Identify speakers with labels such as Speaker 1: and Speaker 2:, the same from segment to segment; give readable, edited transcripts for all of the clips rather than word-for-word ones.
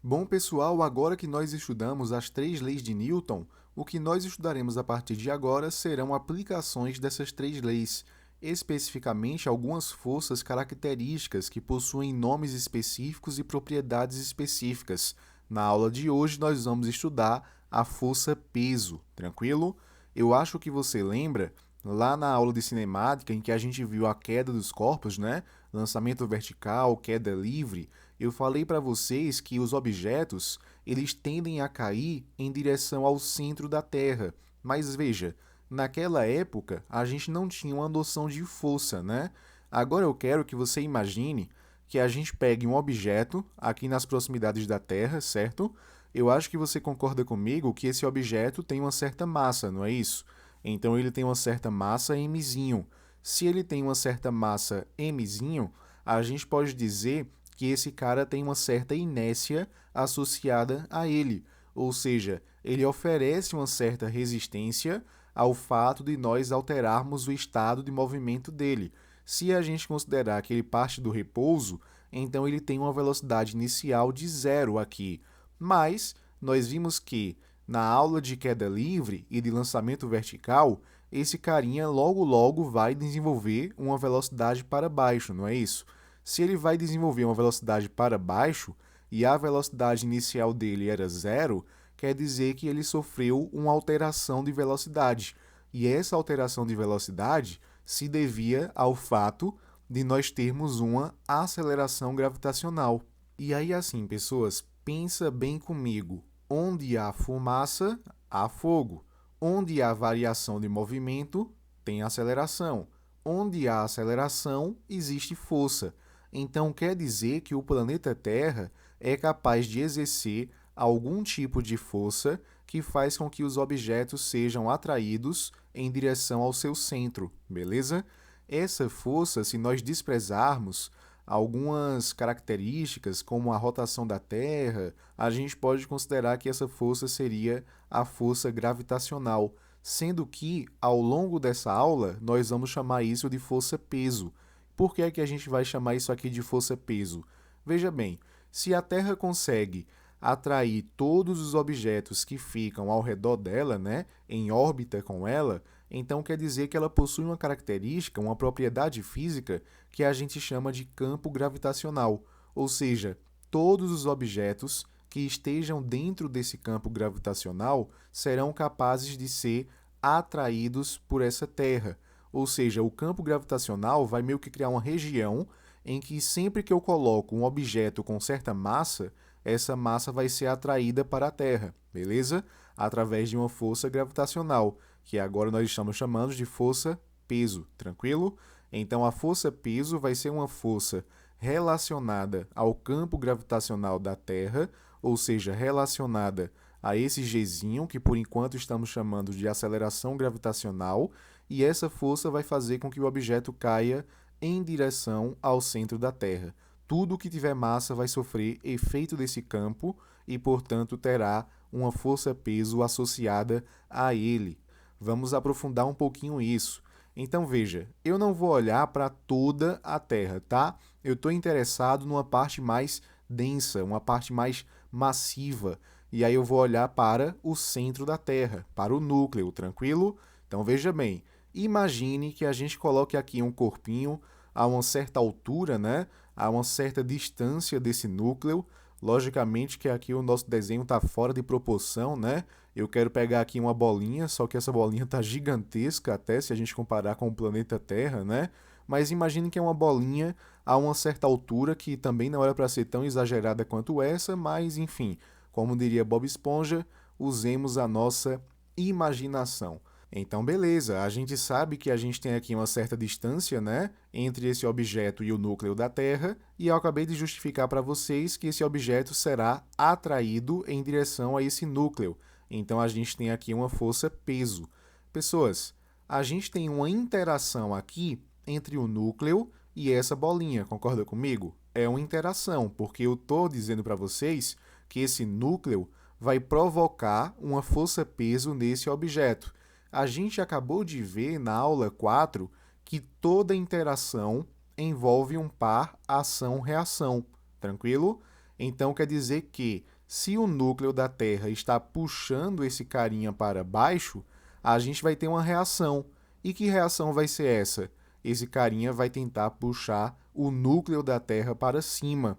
Speaker 1: Bom, pessoal, agora que nós estudamos as três leis de Newton, o que nós estudaremos a partir de agora serão aplicações dessas três leis, especificamente algumas forças características que possuem nomes específicos e propriedades específicas. Na aula de hoje, nós vamos estudar a força peso, tranquilo? Eu acho que você lembra, lá na aula de cinemática, em que a gente viu a queda dos corpos, né? Lançamento vertical, queda livre, eu falei para vocês que os objetos, eles tendem a cair em direção ao centro da Terra. Mas veja, naquela época a gente não tinha uma noção de força, né? Agora eu quero que você imagine que a gente pegue um objeto aqui nas proximidades da Terra, certo? Eu acho que você concorda comigo que esse objeto tem uma certa massa, não é isso? Então ele tem uma certa massa mzinho. Se ele tem uma certa massa mzinho, a gente pode dizer que esse cara tem uma certa inércia associada a ele, ou seja, ele oferece uma certa resistência ao fato de nós alterarmos o estado de movimento dele. Se a gente considerar que ele parte do repouso, então ele tem uma velocidade inicial de zero aqui. Mas nós vimos que na aula de queda livre e de lançamento vertical, esse carinha logo logo vai desenvolver uma velocidade para baixo, não é isso? Se ele vai desenvolver uma velocidade para baixo e a velocidade inicial dele era zero, quer dizer que ele sofreu uma alteração de velocidade. E essa alteração de velocidade se devia ao fato de nós termos uma aceleração gravitacional. E aí, assim, pessoas, pensa bem comigo. Onde há fumaça, há fogo. Onde há variação de movimento, tem aceleração. Onde há aceleração, existe força. Então quer dizer que o planeta Terra é capaz de exercer algum tipo de força que faz com que os objetos sejam atraídos em direção ao seu centro, beleza? Essa força, se nós desprezarmos algumas características, como a rotação da Terra, a gente pode considerar que essa força seria a força gravitacional, sendo que, ao longo dessa aula, nós vamos chamar isso de força-peso. Por que é que a gente vai chamar isso aqui de força-peso? Veja bem, se a Terra consegue atrair todos os objetos que ficam ao redor dela, né, em órbita com ela, então quer dizer que ela possui uma característica, uma propriedade física que a gente chama de campo gravitacional, ou seja, todos os objetos que estejam dentro desse campo gravitacional serão capazes de ser atraídos por essa Terra. Ou seja, o campo gravitacional vai meio que criar uma região em que sempre que eu coloco um objeto com certa massa, essa massa vai ser atraída para a Terra, beleza? Através de uma força gravitacional, que agora nós estamos chamando de força-peso, tranquilo? Então a força-peso vai ser uma força relacionada ao campo gravitacional da Terra, ou seja, relacionada a esse Gzinho, que por enquanto estamos chamando de aceleração gravitacional, e essa força vai fazer com que o objeto caia em direção ao centro da Terra. Tudo que tiver massa vai sofrer efeito desse campo e, portanto, terá uma força-peso associada a ele. Vamos aprofundar um pouquinho isso. Então veja, eu não vou olhar para toda a Terra, tá? Eu estou interessado numa parte mais densa, uma parte mais massiva. E aí eu vou olhar para o centro da Terra, para o núcleo, tranquilo? Então veja bem, imagine que a gente coloque aqui um corpinho a uma certa altura, né? A uma certa distância desse núcleo. Logicamente que aqui o nosso desenho está fora de proporção, né? Eu quero pegar aqui uma bolinha, só que essa bolinha está gigantesca até se a gente comparar com o planeta Terra, né? Mas imagine que é uma bolinha a uma certa altura que também não era para ser tão exagerada quanto essa, mas enfim, como diria Bob Esponja, usemos a nossa imaginação. Então, beleza, a gente sabe que a gente tem aqui uma certa distância, né, entre esse objeto e o núcleo da Terra, e eu acabei de justificar para vocês que esse objeto será atraído em direção a esse núcleo. Então, a gente tem aqui uma força-peso. Pessoas, a gente tem uma interação aqui entre o núcleo e essa bolinha, concorda comigo? É uma interação, porque eu estou dizendo para vocês que esse núcleo vai provocar uma força-peso nesse objeto. A gente acabou de ver na aula 4 que toda interação envolve um par ação-reação, tranquilo? Então, quer dizer que se o núcleo da Terra está puxando esse carinha para baixo, a gente vai ter uma reação. E que reação vai ser essa? Esse carinha vai tentar puxar o núcleo da Terra para cima.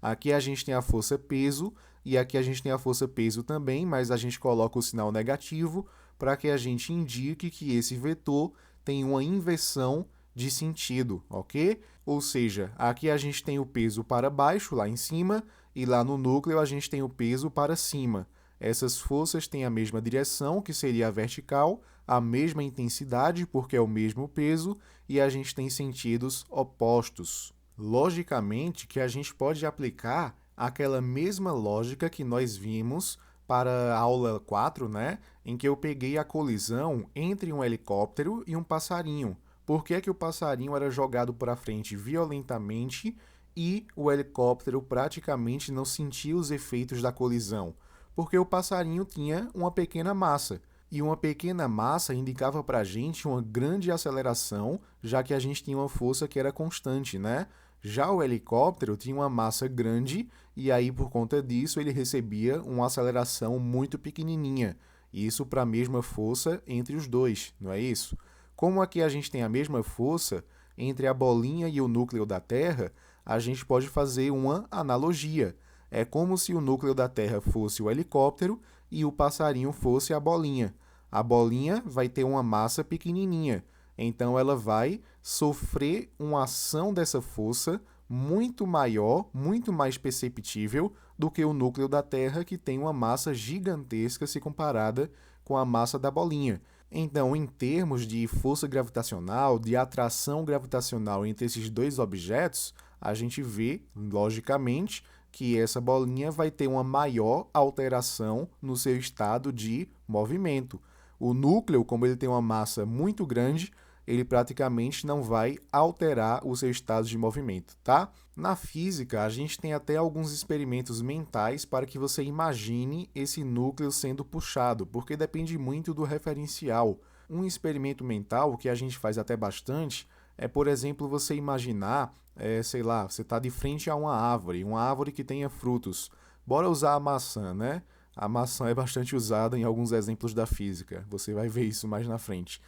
Speaker 1: Aqui a gente tem a força peso e aqui a gente tem a força peso também, mas a gente coloca o sinal negativo para que a gente indique que esse vetor tem uma inversão de sentido, ok? Ou seja, aqui a gente tem o peso para baixo, lá em cima, e lá no núcleo a gente tem o peso para cima. Essas forças têm a mesma direção, que seria a vertical, a mesma intensidade, porque é o mesmo peso, e a gente tem sentidos opostos. Logicamente que a gente pode aplicar aquela mesma lógica que nós vimos para a aula 4, né? Em que eu peguei a colisão entre um helicóptero e um passarinho. Por que que o passarinho era jogado para frente violentamente e o helicóptero praticamente não sentia os efeitos da colisão? Porque o passarinho tinha uma pequena massa. E uma pequena massa indicava para a gente uma grande aceleração, já que a gente tinha uma força que era constante, né? Já o helicóptero tinha uma massa grande e aí, por conta disso, ele recebia uma aceleração muito pequenininha. Isso para a mesma força entre os dois, não é isso? Como aqui a gente tem a mesma força entre a bolinha e o núcleo da Terra, a gente pode fazer uma analogia. É como se o núcleo da Terra fosse o helicóptero e o passarinho fosse a bolinha. A bolinha vai ter uma massa pequenininha, então ela vai sofrer uma ação dessa força muito maior, muito mais perceptível do que o núcleo da Terra, que tem uma massa gigantesca se comparada com a massa da bolinha. Então, em termos de força gravitacional, de atração gravitacional entre esses dois objetos, a gente vê, logicamente, que essa bolinha vai ter uma maior alteração no seu estado de movimento. O núcleo, como ele tem uma massa muito grande, ele praticamente não vai alterar o seu estado de movimento, tá? Na física, a gente tem até alguns experimentos mentais para que você imagine esse núcleo sendo puxado, porque depende muito do referencial. Um experimento mental que a gente faz até bastante é, por exemplo, você imaginar, sei lá, você está de frente a uma árvore que tenha frutos. Bora usar a maçã, né? A maçã é bastante usada em alguns exemplos da física. Você vai ver isso mais na frente.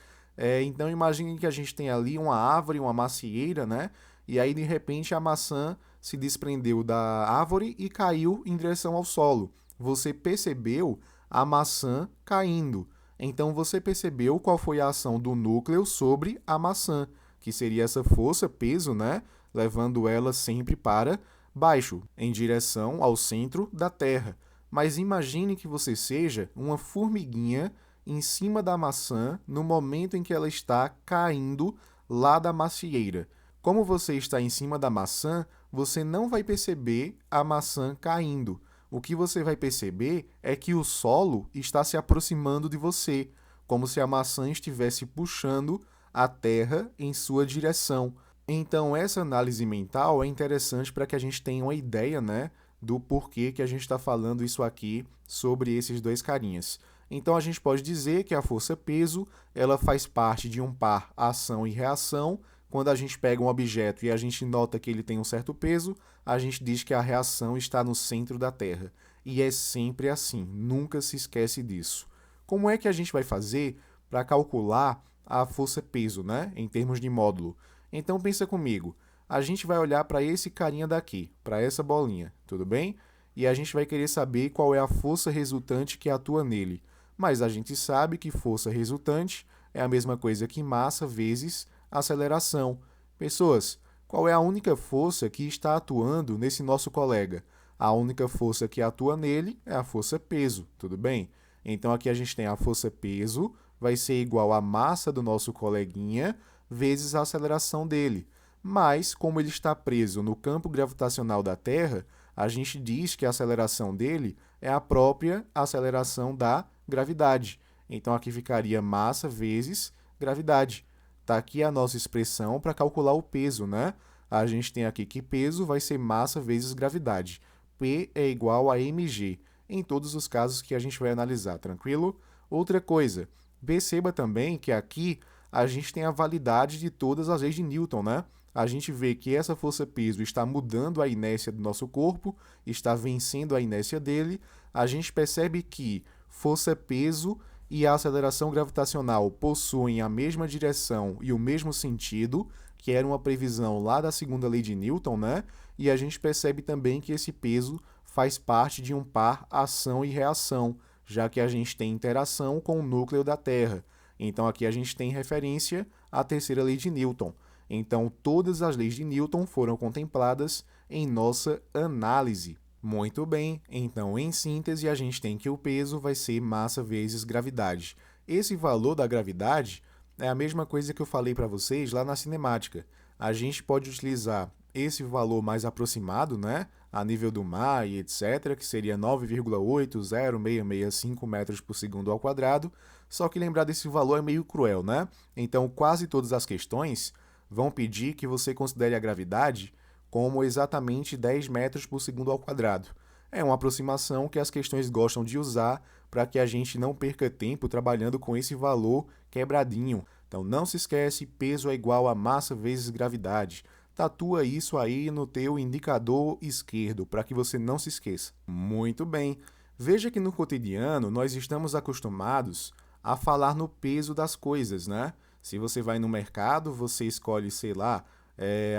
Speaker 1: Então imagine que a gente tem ali uma árvore, uma macieira, né? E aí de repente a maçã se desprendeu da árvore e caiu em direção ao solo. Você percebeu a maçã caindo. Então você percebeu qual foi a ação do núcleo sobre a maçã, que seria essa força, peso, né? Levando ela sempre para baixo, em direção ao centro da Terra. Mas imagine que você seja uma formiguinha em cima da maçã no momento em que ela está caindo lá da macieira. Como você está em cima da maçã, você não vai perceber a maçã caindo. O que você vai perceber é que o solo está se aproximando de você, como se a maçã estivesse puxando a terra em sua direção. Então, essa análise mental é interessante para que a gente tenha uma ideia, né, do porquê que a gente está falando isso aqui sobre esses dois carinhas. Então, a gente pode dizer que a força-peso ela faz parte de um par ação e reação. Quando a gente pega um objeto e a gente nota que ele tem um certo peso, a gente diz que a reação está no centro da Terra. E é sempre assim, nunca se esquece disso. Como é que a gente vai fazer para calcular a força-peso, né, em termos de módulo? Então, pensa comigo. A gente vai olhar para esse carinha daqui, para essa bolinha, tudo bem? E a gente vai querer saber qual é a força resultante que atua nele. Mas a gente sabe que força resultante é a mesma coisa que massa vezes aceleração. Pessoas, qual é a única força que está atuando nesse nosso colega? A única força que atua nele é a força peso, tudo bem? Então aqui a gente tem a força peso, vai ser igual à massa do nosso coleguinha vezes a aceleração dele. Mas, como ele está preso no campo gravitacional da Terra, a gente diz que a aceleração dele é a própria aceleração da gravidade. Então aqui ficaria massa vezes gravidade. Está aqui a nossa expressão para calcular o peso, né? A gente tem aqui que peso vai ser massa vezes gravidade. P é igual a mg, em todos os casos que a gente vai analisar, tranquilo? Outra coisa, perceba também que aqui a gente tem a validade de todas as leis de Newton, né? a gente vê que essa força-peso está mudando a inércia do nosso corpo, está vencendo a inércia dele, a gente percebe que força-peso e a aceleração gravitacional possuem a mesma direção e o mesmo sentido, que era uma previsão lá da segunda lei de Newton, né? E a gente percebe também que esse peso faz parte de um par ação e reação, já que a gente tem interação com o núcleo da Terra. Então aqui a gente tem referência à terceira lei de Newton. Então todas as leis de Newton foram contempladas em nossa análise. Muito bem, então em síntese a gente tem que o peso vai ser massa vezes gravidade. Esse valor da gravidade é a mesma coisa que eu falei para vocês lá na cinemática. A gente pode utilizar esse valor mais aproximado, né, a nível do mar e etc., que seria 9,80665 metros por segundo ao quadrado, só que lembrar desse valor é meio cruel, né? Então quase todas as questões vão pedir que você considere a gravidade como exatamente 10 metros por segundo ao quadrado. É uma aproximação que as questões gostam de usar para que a gente não perca tempo trabalhando com esse valor quebradinho. Então não se esquece, peso é igual a massa vezes gravidade. Tatua isso aí no teu indicador esquerdo, para que você não se esqueça. Muito bem. Veja que no cotidiano nós estamos acostumados a falar no peso das coisas, né? Se você vai no mercado, você escolhe, sei lá,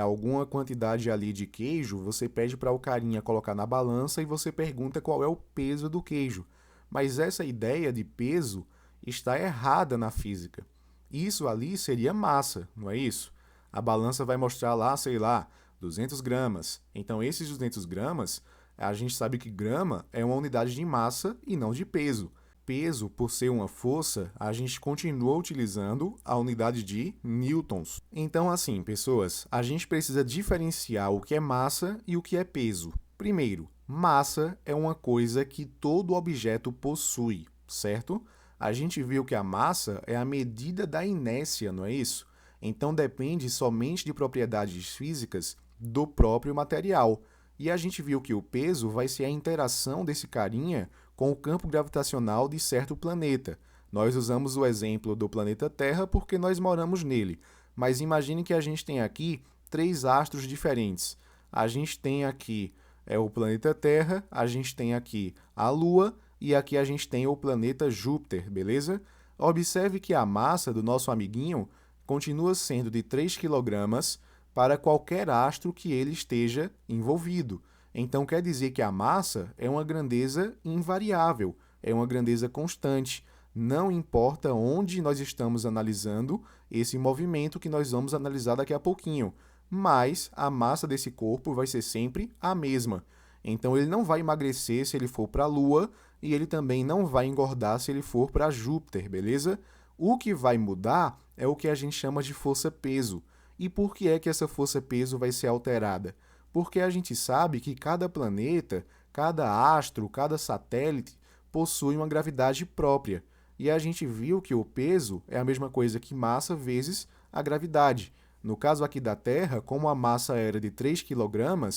Speaker 1: alguma quantidade ali de queijo, você pede para o carinha colocar na balança e você pergunta qual é o peso do queijo. Mas essa ideia de peso está errada na física. Isso ali seria massa, não é isso? A balança vai mostrar lá, sei lá, 200 gramas. Então, esses 200 gramas, a gente sabe que grama é uma unidade de massa e não de peso. Peso, por ser uma força, a gente continua utilizando a unidade de newtons. Então, assim, pessoas, a gente precisa diferenciar o que é massa e o que é peso. Primeiro, massa é uma coisa que todo objeto possui, certo? A gente viu que a massa é a medida da inércia, não é isso? Então depende somente de propriedades físicas do próprio material. E a gente viu que o peso vai ser a interação desse carinha com o campo gravitacional de certo planeta. Nós usamos o exemplo do planeta Terra porque nós moramos nele. Mas imagine que a gente tem aqui 3 astros diferentes. A gente tem aqui o planeta Terra, a gente tem aqui a Lua e aqui a gente tem o planeta Júpiter, beleza? Observe que a massa do nosso amiguinho continua sendo de 3 kg para qualquer astro que ele esteja envolvido. Então, quer dizer que a massa é uma grandeza invariável, é uma grandeza constante. Não importa onde nós estamos analisando esse movimento que nós vamos analisar daqui a pouquinho, mas a massa desse corpo vai ser sempre a mesma. Então, ele não vai emagrecer se ele for para a Lua e ele também não vai engordar se ele for para Júpiter, beleza? O que vai mudar é o que a gente chama de força-peso. E por que é que essa força-peso vai ser alterada? Porque a gente sabe que cada planeta, cada astro, cada satélite possui uma gravidade própria. E a gente viu que o peso é a mesma coisa que massa vezes a gravidade. No caso aqui da Terra, como a massa era de 3 kg,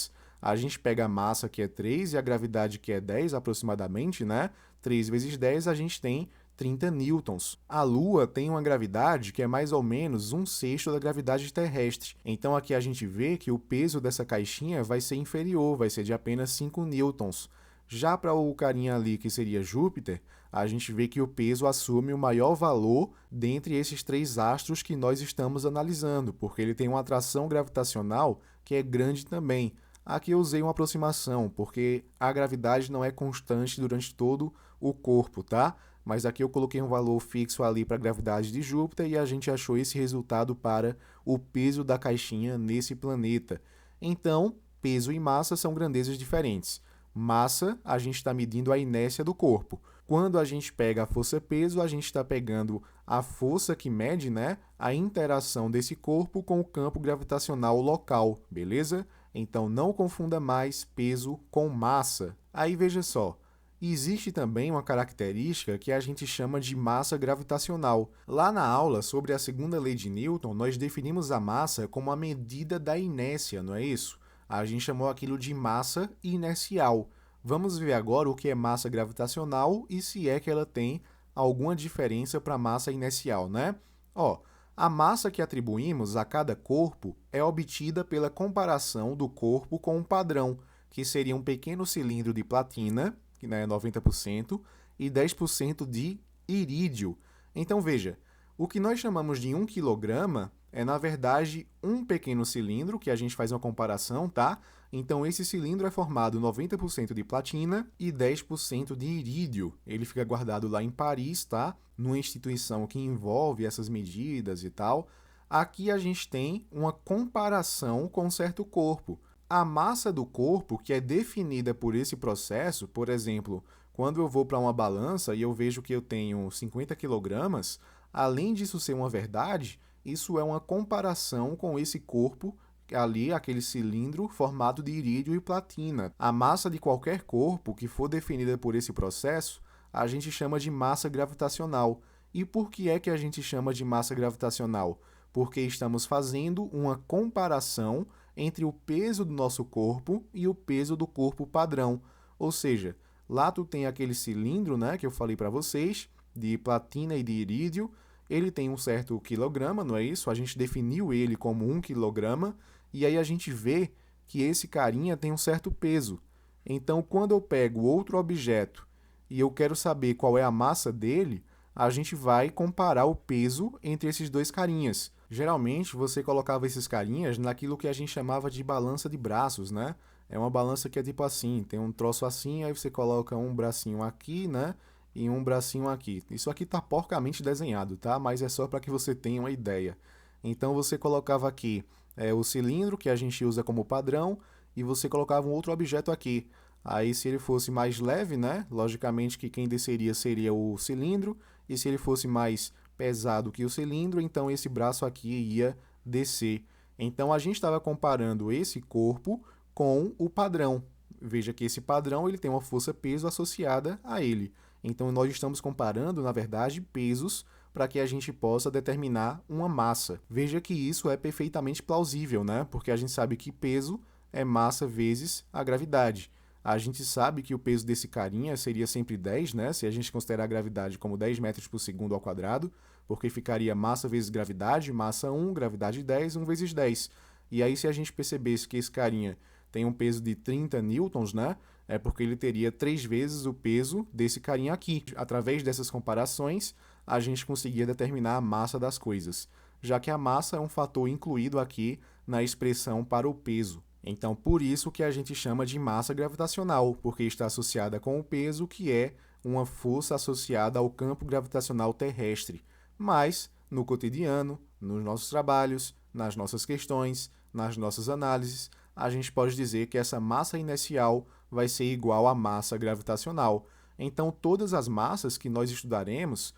Speaker 1: a gente pega a massa que é 3 e a gravidade que é 10 aproximadamente, né? 3 vezes 10 a gente tem 30 newtons. A Lua tem uma gravidade que é mais ou menos 1/6 da gravidade terrestre. Então aqui a gente vê que o peso dessa caixinha vai ser inferior, vai ser de apenas 5 newtons. Já para o carinha ali, que seria Júpiter, a gente vê que o peso assume o maior valor dentre esses 3 astros que nós estamos analisando, porque ele tem uma atração gravitacional que é grande também. Aqui eu usei uma aproximação, porque a gravidade não é constante durante todo o corpo, tá? Mas aqui eu coloquei um valor fixo ali para a gravidade de Júpiter e a gente achou esse resultado para o peso da caixinha nesse planeta. Então, peso e massa são grandezas diferentes. Massa, a gente está medindo a inércia do corpo. Quando a gente pega a força-peso, a gente está pegando a força que mede, né, a interação desse corpo com o campo gravitacional local, beleza? Então, não confunda mais peso com massa. Aí, veja só. Existe também uma característica que a gente chama de massa gravitacional. Lá na aula sobre a segunda lei de Newton, nós definimos a massa como a medida da inércia, não é isso? A gente chamou aquilo de massa inercial. Vamos ver agora o que é massa gravitacional e se é que ela tem alguma diferença para massa inercial, né? Ó, A massa que atribuímos a cada corpo é obtida pela comparação do corpo com um padrão, que seria um pequeno cilindro de platina, que é 90%, e 10% de irídio. Então veja, o que nós chamamos de 1 quilograma é, na verdade, um pequeno cilindro, que a gente faz uma comparação, tá? Então, esse cilindro é formado 90% de platina e 10% de irídio. Ele fica guardado lá em Paris, tá? Numa instituição que envolve essas medidas e tal. Aqui a gente tem uma comparação com um certo corpo. A massa do corpo, que é definida por esse processo, por exemplo, quando eu vou para uma balança e eu vejo que eu tenho 50 quilogramas, além disso ser uma verdade, isso é uma comparação com esse corpo ali, aquele cilindro formado de irídio e platina. A massa de qualquer corpo que for definida por esse processo, a gente chama de massa gravitacional. E por que é que a gente chama de massa gravitacional? Porque estamos fazendo uma comparação entre o peso do nosso corpo e o peso do corpo padrão. Ou seja, lá tu tem aquele cilindro, né, que eu falei para vocês, de platina e de irídio, ele tem um certo quilograma, não é isso? A gente definiu ele como 1 quilograma, e aí a gente vê que esse carinha tem um certo peso. Então, quando eu pego outro objeto e eu quero saber qual é a massa dele, a gente vai comparar o peso entre esses dois carinhas. Geralmente, você colocava esses carinhas naquilo que a gente chamava de balança de braços, né? É uma balança que é tipo assim, tem um troço assim, aí você coloca um bracinho aqui, né? E um bracinho aqui. Isso aqui tá porcamente desenhado, tá? Mas é só para que você tenha uma ideia. Então você colocava aqui o cilindro, que a gente usa como padrão, e você colocava um outro objeto aqui. Aí se ele fosse mais leve, né? Logicamente que quem desceria seria o cilindro, e se ele fosse mais pesado que o cilindro, então esse braço aqui ia descer. Então a gente estava comparando esse corpo com o padrão. Veja que esse padrão ele tem uma força-peso associada a ele. Então, nós estamos comparando, na verdade, pesos para que a gente possa determinar uma massa. Veja que isso é perfeitamente plausível, né? Porque a gente sabe que peso é massa vezes a gravidade. A gente sabe que o peso desse carinha seria sempre 10, né? Se a gente considerar a gravidade como 10 metros por segundo ao quadrado, porque ficaria massa vezes gravidade, massa 1, gravidade 10, 1 vezes 10. E aí, se a gente percebesse que esse carinha tem um peso de 30 newtons, né? É porque ele teria 3 vezes o peso desse carinha aqui. Através dessas comparações, a gente conseguia determinar a massa das coisas, já que a massa é um fator incluído aqui na expressão para o peso. Então, por isso que a gente chama de massa gravitacional, porque está associada com o peso, que é uma força associada ao campo gravitacional terrestre. Mas, no cotidiano, nos nossos trabalhos, nas nossas questões, nas nossas análises, a gente pode dizer que essa massa inercial vai ser igual à massa gravitacional. Então, todas as massas que nós estudaremos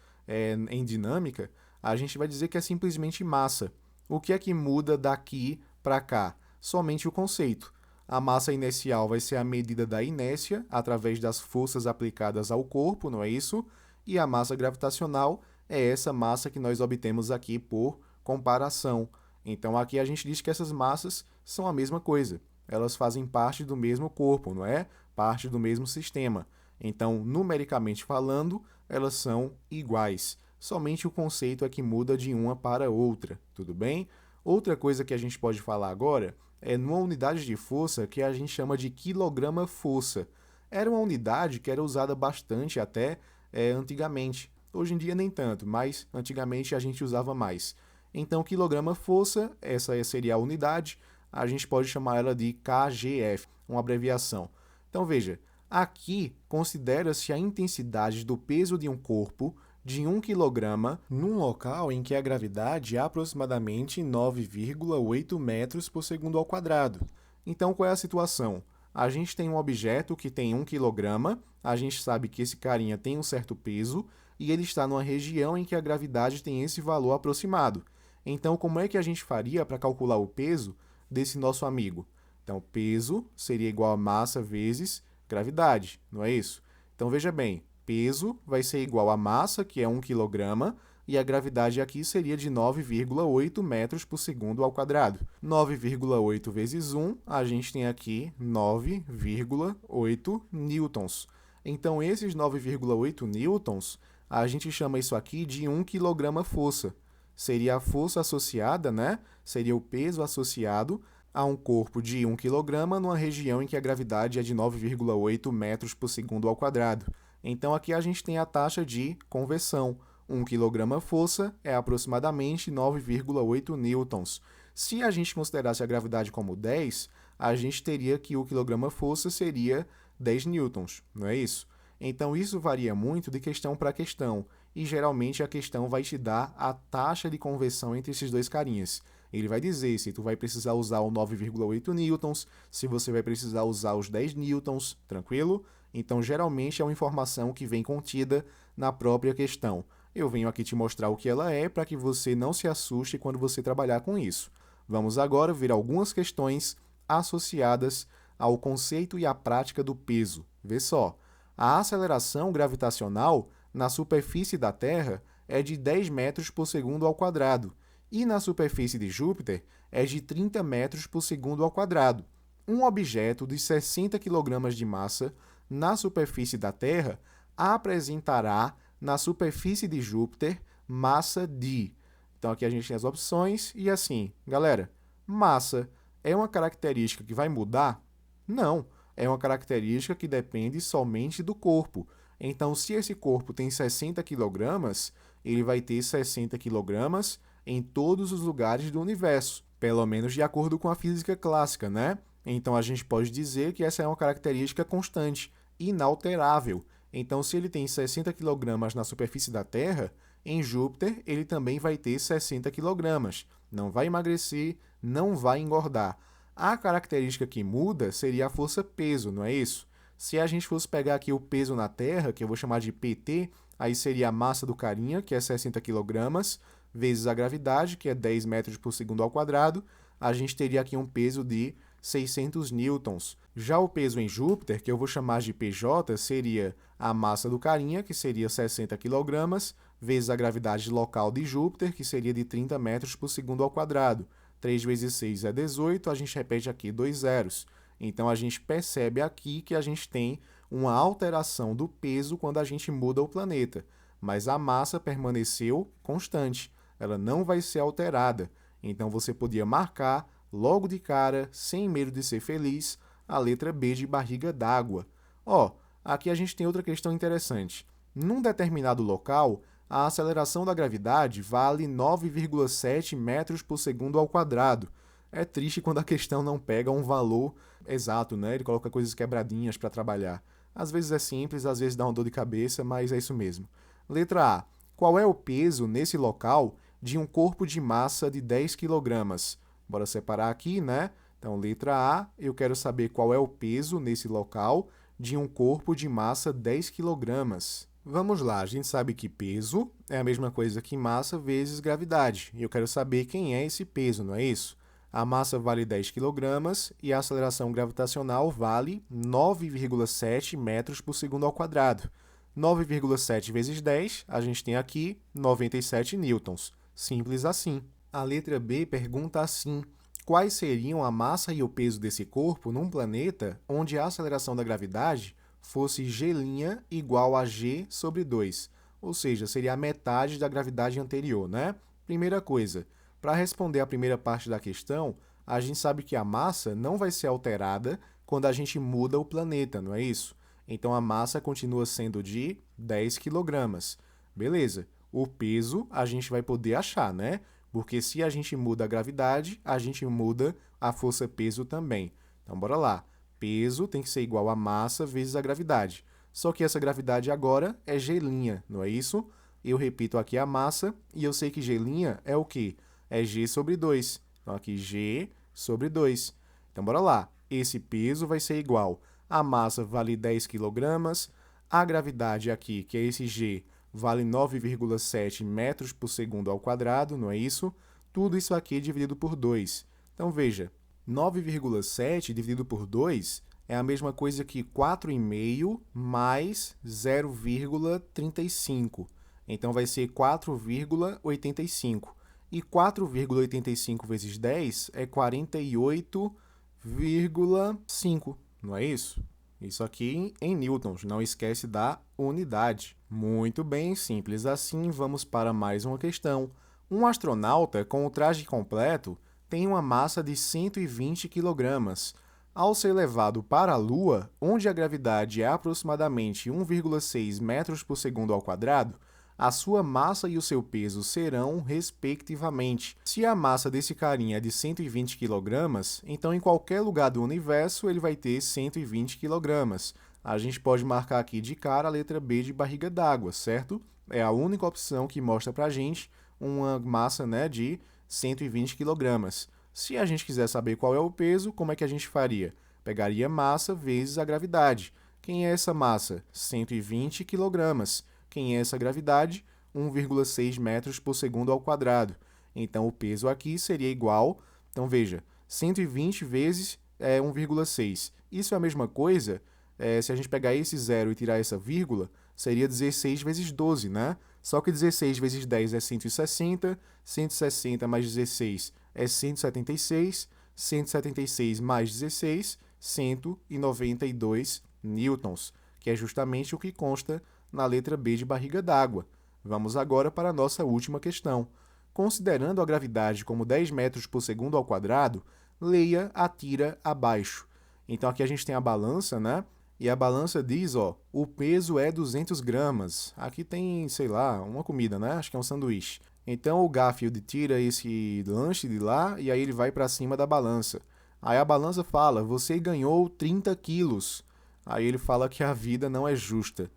Speaker 1: em dinâmica, a gente vai dizer que é simplesmente massa. O que é que muda daqui para cá? Somente o conceito. A massa inercial vai ser a medida da inércia através das forças aplicadas ao corpo, não é isso? E a massa gravitacional é essa massa que nós obtemos aqui por comparação. Então, aqui a gente diz que essas massas são a mesma coisa. Elas fazem parte do mesmo corpo, não é? Parte do mesmo sistema. Então, numericamente falando, elas são iguais. Somente o conceito é que muda de uma para outra, tudo bem? Outra coisa que a gente pode falar agora é numa unidade de força que a gente chama de quilograma-força. Era uma unidade que era usada bastante até antigamente. Hoje em dia nem tanto, mas antigamente a gente usava mais. Então, quilograma-força, essa seria a unidade, a gente pode chamar ela de kgf, uma abreviação. Então, veja, aqui considera-se a intensidade do peso de um corpo de 1 kg num local em que a gravidade é aproximadamente 9,8 metros por segundo ao quadrado. Então, qual é a situação? A gente tem um objeto que tem 1 kg, a gente sabe que esse carinha tem um certo peso, e ele está numa região em que a gravidade tem esse valor aproximado. Então, como é que a gente faria para calcular o peso desse nosso amigo? Então, peso seria igual a massa vezes gravidade, não é isso? Então, veja bem, peso vai ser igual a massa, que é 1 kg, e a gravidade aqui seria de 9,8 metros por segundo ao quadrado. 9,8 vezes 1, a gente tem aqui 9,8 newtons. Então, esses 9,8 newtons, a gente chama isso aqui de 1 kg-força. seria a força associada, né? Seria o peso associado a um corpo de 1 kg numa região em que a gravidade é de 9,8 metros por segundo ao quadrado. Então, aqui a gente tem a taxa de conversão. 1 kg força é aproximadamente 9,8 newtons. Se a gente considerasse a gravidade como 10, a gente teria que o quilograma força seria 10 newtons, não é isso? Então, isso varia muito de questão para questão, e geralmente a questão vai te dar a taxa de conversão entre esses dois carinhas. Ele vai dizer se tu vai precisar usar o 9,8 newtons, se você vai precisar usar os 10 newtons, tranquilo? Então, geralmente é uma informação que vem contida na própria questão. Eu venho aqui te mostrar o que ela é para que você não se assuste quando você trabalhar com isso. Vamos agora ver algumas questões associadas ao conceito e à prática do peso. Vê só, a aceleração gravitacional na superfície da Terra é de 10 metros por segundo ao quadrado, e na superfície de Júpiter é de 30 metros por segundo ao quadrado. Um objeto de 60 kg de massa na superfície da Terra apresentará na superfície de Júpiter massa de... Então aqui a gente tem as opções e assim, galera, massa é uma característica que vai mudar? Não, é uma característica que depende somente do corpo. Então, se esse corpo tem 60 kg, ele vai ter 60 kg em todos os lugares do universo, pelo menos de acordo com a física clássica, né? Então, a gente pode dizer que essa é uma característica constante, inalterável. Então, se ele tem 60 kg na superfície da Terra, em Júpiter ele também vai ter 60 kg. Não vai emagrecer, não vai engordar. A característica que muda seria a força-peso, não é isso? Se a gente fosse pegar aqui o peso na Terra, que eu vou chamar de PT, aí seria a massa do carinha, que é 60 kg, vezes a gravidade, que é 10 metros por segundo ao quadrado, a gente teria aqui um peso de 600 newtons. Já o peso em Júpiter, que eu vou chamar de PJ, seria a massa do carinha, que seria 60 kg, vezes a gravidade local de Júpiter, que seria de 30 metros por segundo ao quadrado. 3 vezes 6 é 18, a gente repete aqui 2 zeros. Então, a gente percebe aqui que a gente tem uma alteração do peso quando a gente muda o planeta, mas a massa permaneceu constante, ela não vai ser alterada. Então, você podia marcar logo de cara, sem medo de ser feliz, a letra B de barriga d'água. Ó, aqui a gente tem outra questão interessante. Num determinado local, a aceleração da gravidade vale 9,7 metros por segundo ao quadrado. É triste quando a questão não pega um valor exato, né? Ele coloca coisas quebradinhas para trabalhar. Às vezes é simples, às vezes dá uma dor de cabeça, mas é isso mesmo. Letra A. Qual é o peso nesse local de um corpo de massa de 10 kg? Bora separar aqui, né? Então, letra A, eu quero saber qual é o peso nesse local de um corpo de massa 10 kg. Vamos lá, a gente sabe que peso é a mesma coisa que massa vezes gravidade. E eu quero saber quem é esse peso, não é isso? A massa vale 10 kg e a aceleração gravitacional vale 9,7 metros por segundo ao quadrado. 9,7 vezes 10, a gente tem aqui 97 newtons. Simples assim. A letra B pergunta assim: quais seriam a massa e o peso desse corpo num planeta onde a aceleração da gravidade fosse G' igual a G sobre 2, ou seja, seria a metade da gravidade anterior, né? Primeira coisa, para responder a primeira parte da questão, a gente sabe que a massa não vai ser alterada quando a gente muda o planeta, não é isso? Então, a massa continua sendo de 10 kg. Beleza. O peso a gente vai poder achar, né? Porque se a gente muda a gravidade, a gente muda a força-peso também. Então, bora lá. Peso tem que ser igual a massa vezes a gravidade. Só que essa gravidade agora é G', não é isso? Eu repito aqui a massa e eu sei que G' é o quê? É G sobre 2. Então, aqui G sobre 2. Então, bora lá. Esse peso vai ser igual. A massa vale 10 kg. A gravidade aqui, que é esse G, vale 9,7 metros por segundo ao quadrado, não é isso? Tudo isso aqui dividido por 2. Então, veja, 9,7 dividido por 2 é a mesma coisa que 4,5 mais 0,35. Então, vai ser 4,85. E 4,85 vezes 10 é 48,5, não é isso? Isso aqui em newtons, não esquece da unidade. Muito bem, simples assim, vamos para mais uma questão. Um astronauta com o traje completo tem uma massa de 120 kg. Ao ser levado para a Lua, onde a gravidade é aproximadamente 1,6 metros por segundo ao quadrado, a sua massa e o seu peso serão, respectivamente. Se a massa desse carinha é de 120 kg, então em qualquer lugar do universo ele vai ter 120 kg. A gente pode marcar aqui de cara a letra B de barriga d'água, certo? É a única opção que mostra para a gente uma massa, né, de 120 kg. Se a gente quiser saber qual é o peso, como é que a gente faria? Pegaria massa vezes a gravidade. Quem é essa massa? 120 kg. Quem é essa gravidade? 1,6 metros por segundo ao quadrado. Então, o peso aqui seria igual... Então, veja, 120 vezes 1,6. Isso é a mesma coisa, se a gente pegar esse zero e tirar essa vírgula, seria 16 vezes 12, né? Só que 16 vezes 10 é 160, 160 mais 16 é 176, 176 mais 16, 192 newtons, que é justamente o que consta na letra B de barriga d'água. Vamos agora para a nossa última questão. Considerando a gravidade como 10 metros por segundo ao quadrado, leia a tira abaixo. Então aqui a gente tem a balança, né? E a balança diz, ó, o peso é 200 gramas. Aqui tem, sei lá, uma comida, né? Acho que é um sanduíche. Então o Garfield tira esse lanche de lá e aí ele vai para cima da balança. Aí a balança fala, você ganhou 30 quilos. Aí ele fala que a vida não é justa.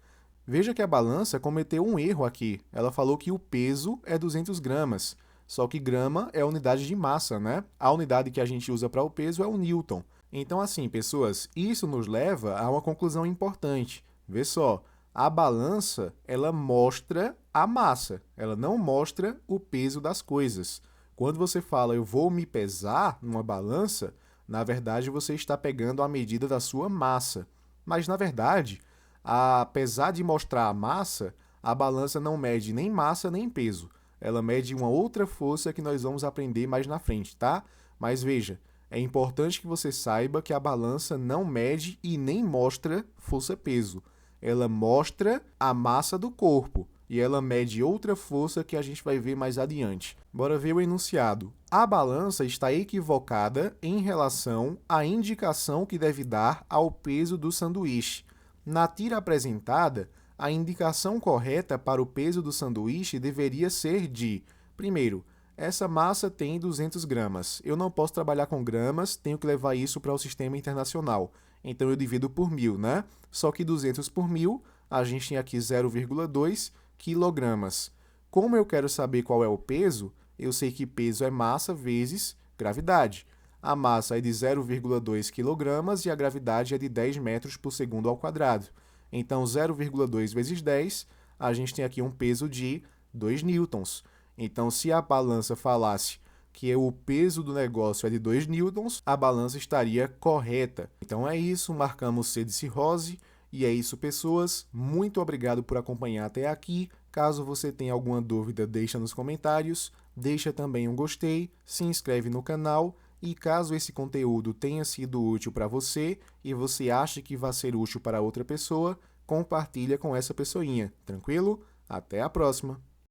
Speaker 1: Veja que a balança cometeu um erro aqui. Ela falou que o peso é 200 gramas. Só que grama é a unidade de massa, né? A unidade que a gente usa para o peso é o newton. Então, assim, pessoas, isso nos leva a uma conclusão importante. Vê só, a balança, ela mostra a massa, ela não mostra o peso das coisas. Quando você fala, eu vou me pesar numa balança, na verdade, você está pegando a medida da sua massa. Mas, na verdade, apesar de mostrar a massa, a balança não mede nem massa nem peso. Ela mede uma outra força que nós vamos aprender mais na frente, tá? Mas veja, é importante que você saiba que a balança não mede e nem mostra força-peso. Ela mostra a massa do corpo e ela mede outra força que a gente vai ver mais adiante. Bora ver o enunciado. A balança está equivocada em relação à indicação que deve dar ao peso do sanduíche. Na tira apresentada, a indicação correta para o peso do sanduíche deveria ser de, primeiro, essa massa tem 200 gramas. Eu não posso trabalhar com gramas, tenho que levar isso para o sistema internacional. Então, eu divido por 1.000, né? Só que 200 por 1.000, a gente tem aqui 0,2 quilogramas. Como eu quero saber qual é o peso, eu sei que peso é massa vezes gravidade. A massa é de 0,2 kg e a gravidade é de 10 metros por segundo ao quadrado. Então, 0,2 vezes 10, a gente tem aqui um peso de 2 newtons. Então, se a balança falasse que o peso do negócio é de 2 newtons, a balança estaria correta. Então é isso, marcamos C de cirrose. E é isso, pessoas. Muito obrigado por acompanhar até aqui. Caso você tenha alguma dúvida, deixa nos comentários. Deixa também um gostei, se inscreve no canal. E caso esse conteúdo tenha sido útil para você e você acha que vai ser útil para outra pessoa, compartilha com essa pessoinha, tranquilo? Até a próxima!